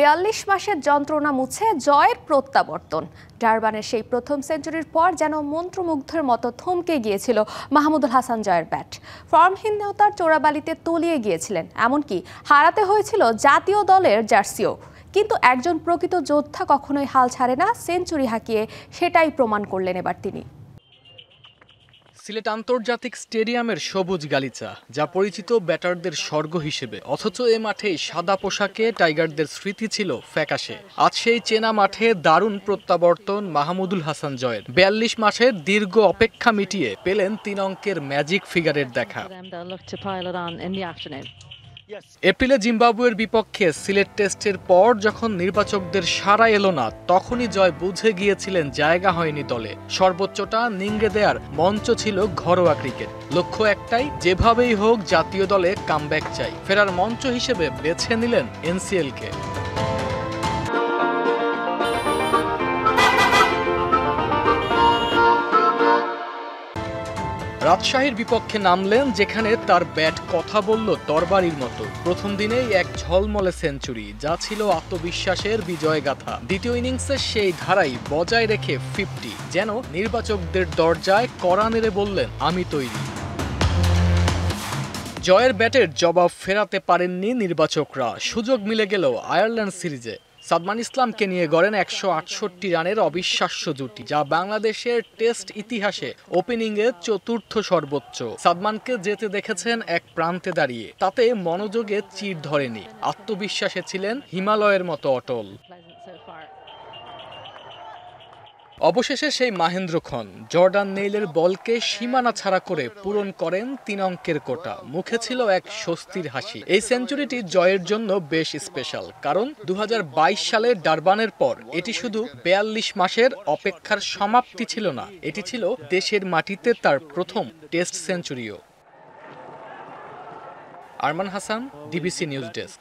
৪২ মাসের যন্ত্রণা মুছে জয়ের প্রত্যাবর্তন। ডারবানের সেই প্রথম সেঞ্চুরির পর যেন মন্ত্রমুগ্ধের মতো থমকে গিয়েছিল মাহমুদুল হাসান জয়ের ব্যাট। ফর্মহীনতার চোরাবালিতে তলিয়ে গিয়েছিলেন, এমনকি হারাতে হয়েছিল জাতীয় দলের জার্সিও। কিন্তু একজন প্রকৃত যোদ্ধা কখনোই হাল ছাড়ে না, সেঞ্চুরি হাঁকিয়ে সেটাই প্রমাণ করলেন এবার তিনি। সিলেট আন্তর্জাতিক স্টেডিয়ামের সবুজ গালিচা, যা পরিচিত ব্যাটারদের স্বর্গ হিসেবে, অথচ এ মাঠেই সাদা পোশাকে টাইগারদের স্মৃতি ছিল ফ্যাকাশে। আজ সেই চেনা মাঠে দারুণ প্রত্যাবর্তন মাহমুদুল হাসান জয়ের। ৪২ মাসের দীর্ঘ অপেক্ষা মিটিয়ে পেলেন ৩ অঙ্কের ম্যাজিক ফিগারের দেখা। এপ্রিলে জিম্বাবুয়ের বিপক্ষে সিলেট টেস্টের পর যখন নির্বাচকদের সাড়া এলো না, তখনই জয় বুঝে গিয়েছিলেন জায়গা হয়নি দলে। সর্বোচ্চটা নিংড়ে দেয়ার মঞ্চ ছিল ঘরোয়া ক্রিকেট। লক্ষ্য একটাই, যেভাবেই হোক জাতীয় দলে কামব্যাক চাই। ফেরার মঞ্চ হিসেবে বেছে নিলেন এনসিএলকে। রাজশাহীর বিপক্ষে নামলেন, যেখানে তার ব্যাট কথা বলল তরবারির মতো। প্রথম দিনেই এক ঝলমলে সেঞ্চুরি, যা ছিল আত্মবিশ্বাসের বিজয়গাথা। দ্বিতীয় ইনিংসে সেই ধারাই বজায় রেখে 50, যেন নির্বাচকদের দরজায় কড়া নেড়ে বললেন, আমি তৈরি। জয়ের ব্যাটের জবাব ফেরাতে পারেননি নির্বাচকরা। সুযোগ মিলে গেল আয়ারল্যান্ড সিরিজে। সাদমান ইসলামকে নিয়ে গড়েন ১৬৮ রানের অবিশ্বাস্য জুটি, যা বাংলাদেশের টেস্ট ইতিহাসে ওপেনিংয়ে চতুর্থ সর্বোচ্চ। সাদমানকে যেতে দেখেছেন এক প্রান্তে দাঁড়িয়ে, তাতে মনোযোগে চির ধরেনি। আত্মবিশ্বাসে ছিলেন হিমালয়ের মতো অটল। অবশেষে সেই মাহেন্দ্র খন জর্ডান নেইলের বলকে সীমানা ছাড়া করে পূরণ করেন ৩ অঙ্কের কোটা। মুখে ছিল এক স্বস্তির হাসি। এই সেঞ্চুরিটি জয়ের জন্য বেশ স্পেশাল, কারণ ২০২২ সালে ডারবানের পর এটি শুধু ৪২ মাসের অপেক্ষার সমাপ্তি ছিল না, এটি ছিল দেশের মাটিতে তার প্রথম টেস্ট সেঞ্চুরিও। Arman Hasan, DBC news desk.